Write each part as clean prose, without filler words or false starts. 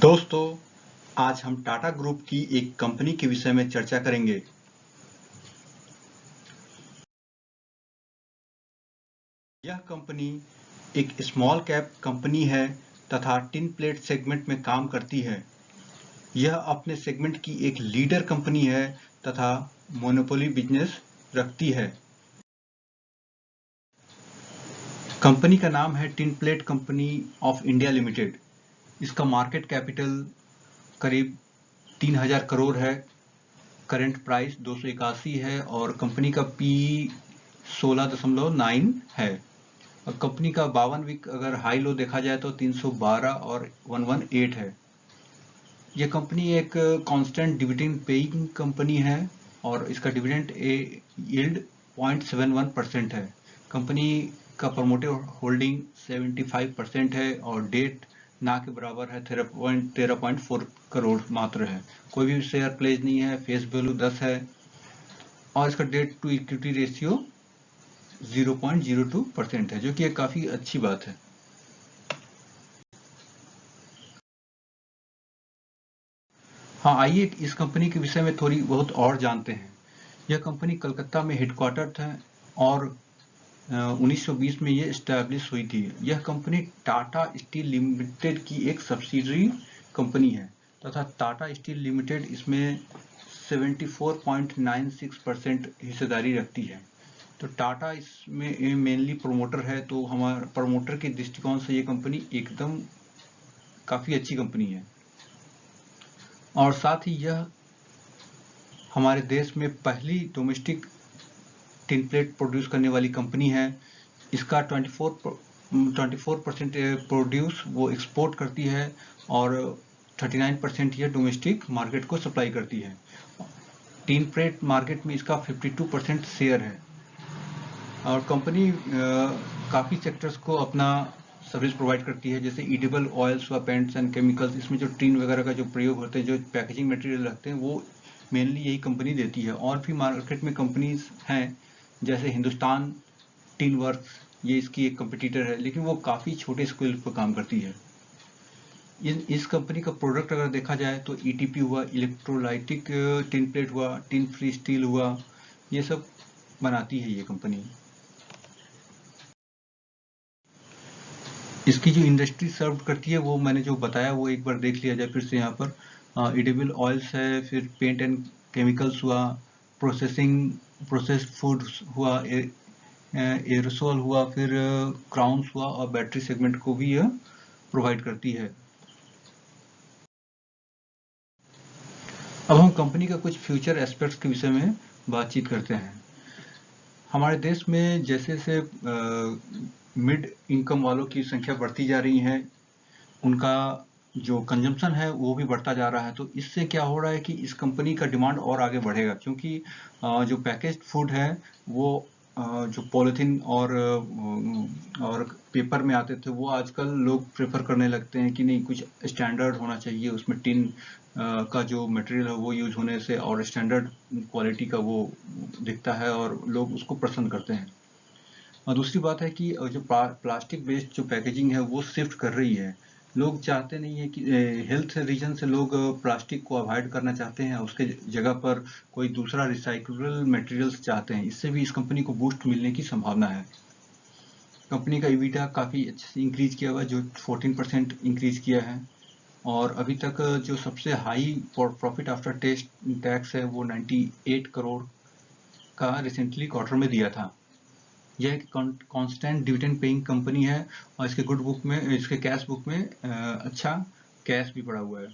दोस्तों, आज हम टाटा ग्रुप की एक कंपनी के विषय में चर्चा करेंगे। यह कंपनी एक स्मॉल कैप कंपनी है तथा टिन प्लेट सेगमेंट में काम करती है। यह अपने सेगमेंट की एक लीडर कंपनी है तथा मोनोपोली बिजनेस रखती है। कंपनी का नाम है tin plate company of India limited. इसका मार्केट कैपिटल करीब 3000 करोड़ है। करंट प्राइस 281 है और कंपनी का पी 16.9 है। और कंपनी का 52 वीक अगर हाई लो देखा जाए तो 312 और 118 है। यह कंपनी एक कांस्टेंट डिविडेंड पेइंग कंपनी है और इसका डिविडेंड यील्ड 0.71% है। कंपनी का प्रमोटर होल्डिंग 75% है और डेट ना के बराबर है 13.4 करोड़ मात्र है। कोई भी शेयर प्लेज नहीं है। फेस वैल्यू 10 है और इसका डेट टू इक्विटी रेशियो 0.02% है, जो कि एक काफी अच्छी बात है। हाँ, आइए इस कंपनी के विषय में थोड़ी बहुत और जानते हैं। यह कंपनी कलकत्ता में हेडक्वार्टर है और 1920 में ये स्टैब्लिश हुई थी। यह कंपनी टाटा स्टील लिमिटेड की एक सब्सिडरी कंपनी है तथा टाटा स्टील लिमिटेड इसमें 74.96% हिस्सेदारी रखती है। तो टाटा इसमें मेनली प्रमोटर है, तो हमारे प्रमोटर के दृष्टिकोण से ये कंपनी एकदम काफी अच्छी कंपनी है। और साथ ही यह हमारे देश में पहली डोमेस्टिक टिन प्लेट प्रोड्यूस करने वाली कंपनी है। इसका 24% प्रोड्यूस वो एक्सपोर्ट करती है और 39% ये डोमेस्टिक मार्केट को सप्लाई करती है। टिन प्लेट मार्केट में इसका 52% शेयर है और कंपनी काफ़ी सेक्टर्स को अपना सर्विस प्रोवाइड करती है, जैसे ईडेबल ऑयल्स व पेंट्स एंड केमिकल्स। इसमें जो टिन वगैरह का जो प्रयोग होते हैं, जो पैकेजिंग मटेरियल रखते हैं, वो मेनली यही कंपनी देती है। और भी मार्केट में कंपनीज हैं जैसे हिंदुस्तान टिन वर्क्स, ये इसकी एक कंपटीटर है, लेकिन वो काफ़ी छोटे स्केल पर काम करती है। इस कंपनी का प्रोडक्ट अगर देखा जाए तो ईटीपी हुआ, इलेक्ट्रोलाइटिक टिन प्लेट हुआ, टिन फ्री स्टील हुआ, ये सब बनाती है ये कंपनी। इसकी जो इंडस्ट्री सर्व करती है वो मैंने जो बताया वो एक बार देख लिया जाए फिर से। यहाँ पर एडिबल ऑयल्स है, फिर पेंट एंड केमिकल्स हुआ, प्रोसेस्ड फूड्स हुआ, एरोसोल हुआ, फिर क्राउन्स हुआ और बैटरी सेगमेंट को भी यह प्रोवाइड करती है। अब हम कंपनी का कुछ फ्यूचर एस्पेक्ट्स के विषय में बातचीत करते हैं। हमारे देश में जैसे से मिड इनकम वालों की संख्या बढ़ती जा रही है, उनका जो कंजम्पशन है वो भी बढ़ता जा रहा है। तो इससे क्या हो रहा है कि इस कंपनी का डिमांड और आगे बढ़ेगा, क्योंकि जो पैकेज्ड फूड है वो जो पॉलिथीन और पेपर में आते थे, वो आजकल लोग प्रेफर करने लगते हैं कि नहीं, कुछ स्टैंडर्ड होना चाहिए, उसमें टिन का जो मटेरियल है वो यूज होने से और स्टैंडर्ड क्वालिटी का वो दिखता है और लोग उसको पसंद करते हैं। और दूसरी बात है कि जो प्लास्टिक बेस्ड जो पैकेजिंग है वो शिफ्ट कर रही है। लोग चाहते नहीं है कि हेल्थ रीजन से लोग प्लास्टिक को अवॉइड करना चाहते हैं, उसके जगह पर कोई दूसरा रिसाइक्लेबल मटेरियल्स चाहते हैं। इससे भी इस कंपनी को बूस्ट मिलने की संभावना है। कंपनी का ईबिटा काफ़ी अच्छे से इंक्रीज किया हुआ है, जो 14% इंक्रीज किया है और अभी तक जो सबसे हाई प्रॉफिट आफ्टर टैक्स है वो 98 करोड़ का रिसेंटली क्वार्टर में दिया था। यह एक कांस्टेंट डिविडेंड पेइंग कंपनी है और इसके गुड बुक में, इसके कैश बुक में अच्छा कैश भी पड़ा हुआ है।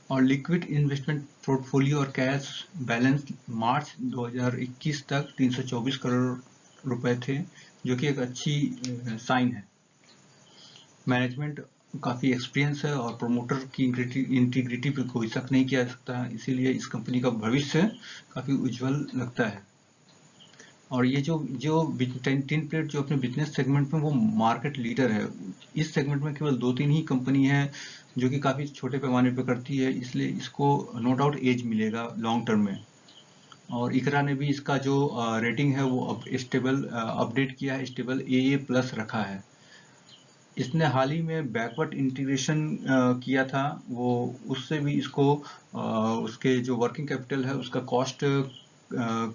और लिक्विड इन्वेस्टमेंट पोर्टफोलियो और कैश बैलेंस मार्च 2021 तक 324 करोड़ रुपए थे, जो कि एक अच्छी साइन है। मैनेजमेंट काफ़ी एक्सपीरियंस है और प्रोमोटर की इंटीग्रिटी पे कोई शक नहीं किया जा सकता है, इसीलिए इस कंपनी का भविष्य काफ़ी उज्जवल लगता है। और ये जो जो टिन प्लेट जो अपने बिजनेस सेगमेंट में वो मार्केट लीडर है। इस सेगमेंट में केवल 2-3 ही कंपनी है जो कि काफ़ी छोटे पैमाने पर करती है, इसलिए इसको नो डाउट एज मिलेगा लॉन्ग टर्म में। और इकरा ने भी इसका जो रेटिंग है वो अब स्टेबल अपडेट किया है, स्टेबल AA+ रखा है। इसने हाल ही में बैकवर्ड इंटीग्रेशन किया था, वो उससे भी इसको उसके जो वर्किंग कैपिटल है उसका कॉस्ट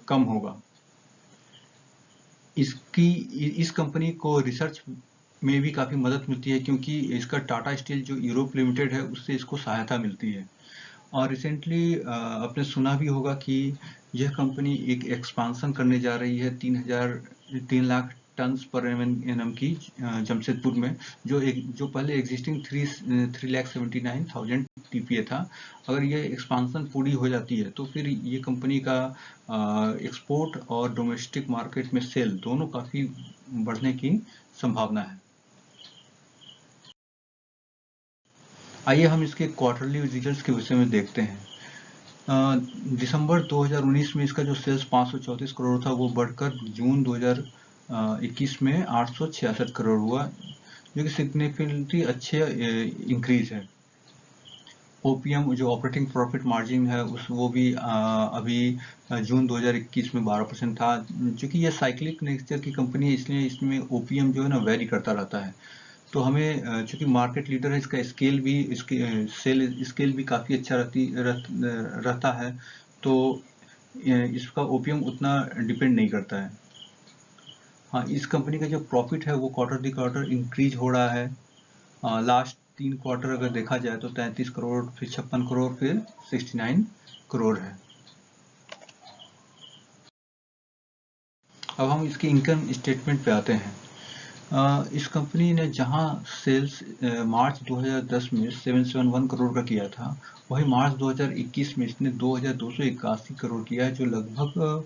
कम होगा। इस कंपनी को रिसर्च में भी काफ़ी मदद मिलती है, क्योंकि इसका टाटा स्टील जो यूरोप लिमिटेड है उससे इसको सहायता मिलती है। और रिसेंटली आपने सुना भी होगा कि यह कंपनी एक एक्सपांसन करने जा रही है 3 लाख टन्स पर एनम की जमशेदपुर में, जो पहले एग्जिस्टिंग 3,79,000 टीपीए था। अगर ये एक्सपांसन पूरी हो जाती है तो फिर ये कंपनी का एक्सपोर्ट और डोमेस्टिक मार्केट में सेल दोनों काफ़ी बढ़ने की संभावना है। आइए हम इसके क्वार्टरली रिजल्ट्स के विषय में देखते हैं। दिसंबर 2019 में इसका जो सेल्स 534 करोड़ था वो बढ़कर जून 2021 में 866 करोड़ हुआ, जो कि सिग्निफिकेंटली अच्छे इंक्रीज है। ओपीएम जो ऑपरेटिंग प्रॉफिट मार्जिन है वो भी अभी जून 2021 में 12% था। क्योंकि ये साइक्लिक नेचर की कंपनी है, इसलिए इसमें ओपीएम जो है ना वेरी करता रहता है। तो हमें चूंकि मार्केट लीडर है, इसका सेल स्केल भी काफ़ी अच्छा रहता है, तो इसका ओपीएम उतना डिपेंड नहीं करता है। हाँ, इस कंपनी का जो प्रॉफिट है वो क्वार्टर इंक्रीज हो रहा है। लास्ट 3 क्वार्टर अगर देखा जाए तो 33 करोड़, फिर 56 करोड़, फिर 69 करोड़ है। अब हम इसकी इनकम स्टेटमेंट पे आते हैं। इस कंपनी ने जहां सेल्स मार्च 2010 में 771 करोड़ का किया था, वही मार्च 2021 में इसने 2281 करोड़ किया है, जो लगभग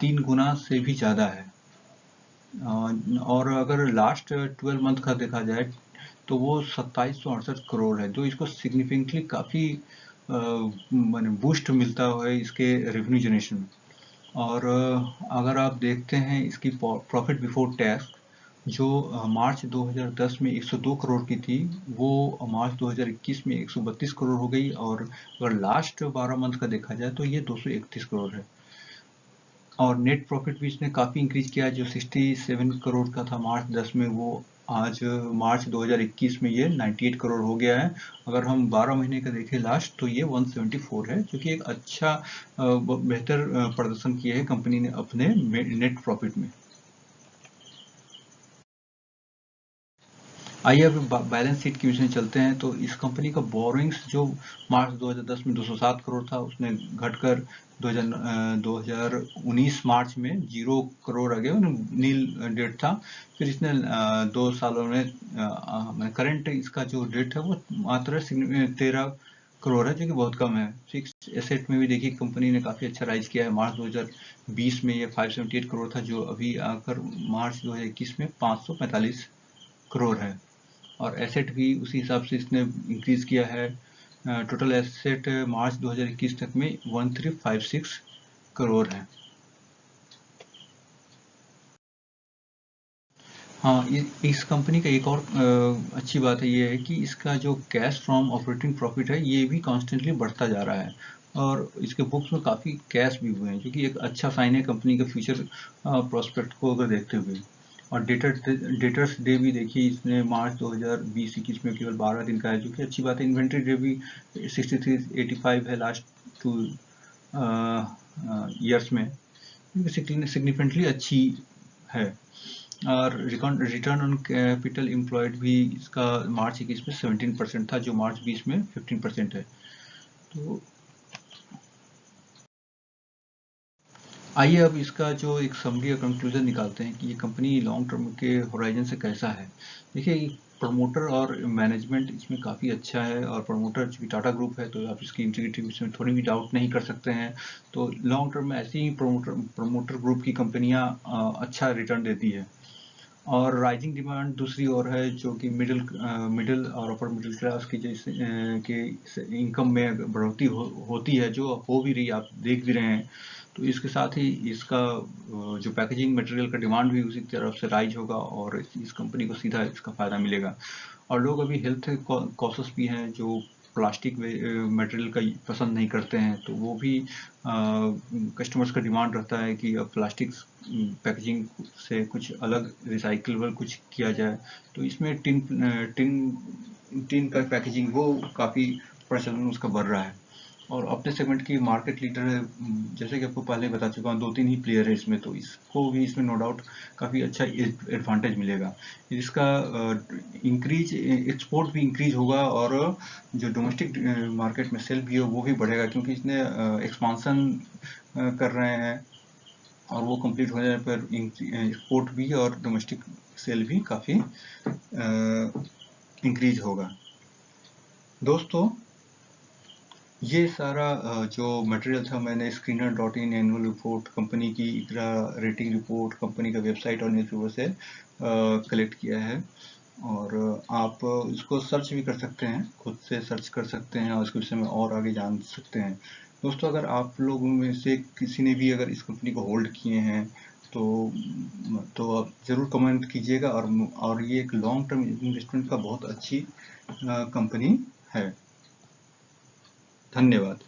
3 गुना से भी ज़्यादा है। और अगर लास्ट 12 मंथ का देखा जाए तो वो 2768 करोड़ है, जो इसको सिग्निफिकेंटली काफ़ी माने बूस्ट मिलता है इसके रेवेन्यू जनरेशन में। और अगर आप देखते हैं इसकी प्रॉफिट बिफोर टैक्स, जो मार्च 2010 में 102 करोड़ की थी, वो मार्च 2021 में 132 करोड़ हो गई। और अगर लास्ट 12 मंथ का देखा जाए तो ये 231 करोड़ है। और नेट प्रॉफिट भी इसने काफ़ी इंक्रीज किया है, जो 67 करोड़ का था मार्च 10 में, वो आज मार्च 2021 में ये 98 करोड़ हो गया है। अगर हम 12 महीने का देखें लास्ट, तो ये 174 है, जो कि एक अच्छा बेहतर प्रदर्शन किया है कंपनी ने अपने नेट प्रॉफिट में। आइए अब बैलेंस शीट के विषय में चलते हैं। तो इस कंपनी का बोरोइंग्स जो मार्च 2010 में 207 करोड़ था, उसने घटकर 2019 मार्च में 0 करोड़ आ गया, नील डेट था। फिर इसने 2 सालों में करंट इसका जो डेट है वो मात्र 13 करोड़ है, जो कि बहुत कम है। फिक्स एसेट में भी देखिए कंपनी ने काफ़ी अच्छा राइज किया है। मार्च 2020 में ये 578 करोड़ था, जो अभी आकर मार्च 2021 में 545 करोड़ है। और एसेट भी उसी हिसाब से इसने इंक्रीज किया है। टोटल एसेट मार्च 2021 तक में 1356 करोड़ है। हाँ, इस कंपनी का एक और अच्छी बात है ये है कि इसका जो कैश फ्रॉम ऑपरेटिंग प्रॉफिट है ये भी कॉन्स्टेंटली बढ़ता जा रहा है, और इसके बुक्स में काफ़ी कैश भी हुए हैं, जो कि एक अच्छा साइन है कंपनी के फ्यूचर प्रोस्पेक्ट को अगर देखते हुए। और डेटर्स डे भी देखिए, इसने मार्च 2020-21 में केवल 12 दिन का है, जो कि अच्छी बात है। इन्वेंट्री डे भी 6385 है लास्ट 2 ईयर्स में, सिग्निफिकेंटली अच्छी है। और रिटर्न ऑन कैपिटल एम्प्लॉयड भी इसका मार्च 21 में 17% था, जो मार्च 20 में 15% है। तो आइए अब इसका जो एक समरी या कंक्लूजन निकालते हैं कि ये कंपनी लॉन्ग टर्म के होराइजन से कैसा है। देखिए, प्रमोटर और मैनेजमेंट इसमें काफ़ी अच्छा है, और प्रमोटर चूंकि टाटा ग्रुप है तो आप इसकी इंटीग्रिटी में थोड़ी भी डाउट नहीं कर सकते हैं। तो लॉन्ग टर्म में ऐसी ही प्रमोटर ग्रुप की कंपनियां अच्छा रिटर्न देती है। और राइजिंग डिमांड दूसरी ओर है, जो कि मिडिल और अपर मिडिल क्लास की जैसे के इनकम में बढ़ोतरी होती है, जो हो भी रही, आप देख भी रहे हैं। तो इसके साथ ही इसका जो पैकेजिंग मटेरियल का डिमांड भी उसी तरफ से राइज होगा, और इस कंपनी को सीधा इसका फायदा मिलेगा। और लोग अभी हेल्थ कॉशस भी हैं, जो प्लास्टिक मटेरियल का पसंद नहीं करते हैं, तो वो भी कस्टमर्स का डिमांड रहता है कि अब प्लास्टिक पैकेजिंग से कुछ अलग रिसाइकलेबल कुछ किया जाए। तो इसमें टिन का पैकेजिंग वो काफ़ी प्रचलन उसका बढ़ रहा है। और अपने सेगमेंट की मार्केट लीडर है, जैसे कि आपको पहले बता चुका हूँ, 2-3 ही प्लेयर है इसमें, तो इसको भी इसमें नो डाउट काफ़ी अच्छा एडवांटेज मिलेगा। इसका इंक्रीज एक्सपोर्ट भी इंक्रीज होगा और जो डोमेस्टिक मार्केट में सेल भी हो वो भी बढ़ेगा, क्योंकि इसने एक्सपांसन कर रहे हैं और वो कंप्लीट हो जाने पर एक्सपोर्ट भी और डोमेस्टिक सेल भी काफ़ी इंक्रीज होगा। दोस्तों, ये सारा जो मटेरियल था मैंने Screener.in एनुअल रिपोर्ट, कंपनी की ICRA रेटिंग रिपोर्ट, कंपनी का वेबसाइट और न्यूज़पेपर से कलेक्ट किया है। और आप इसको सर्च भी कर सकते हैं, खुद से सर्च कर सकते हैं और इसके विषय में और आगे जान सकते हैं। दोस्तों, अगर आप लोगों में से किसी ने भी अगर इस कंपनी को होल्ड किए हैं तो आप ज़रूर कमेंट कीजिएगा। और ये एक लॉन्ग टर्म इन्वेस्टमेंट का बहुत अच्छी कंपनी है। धन्यवाद।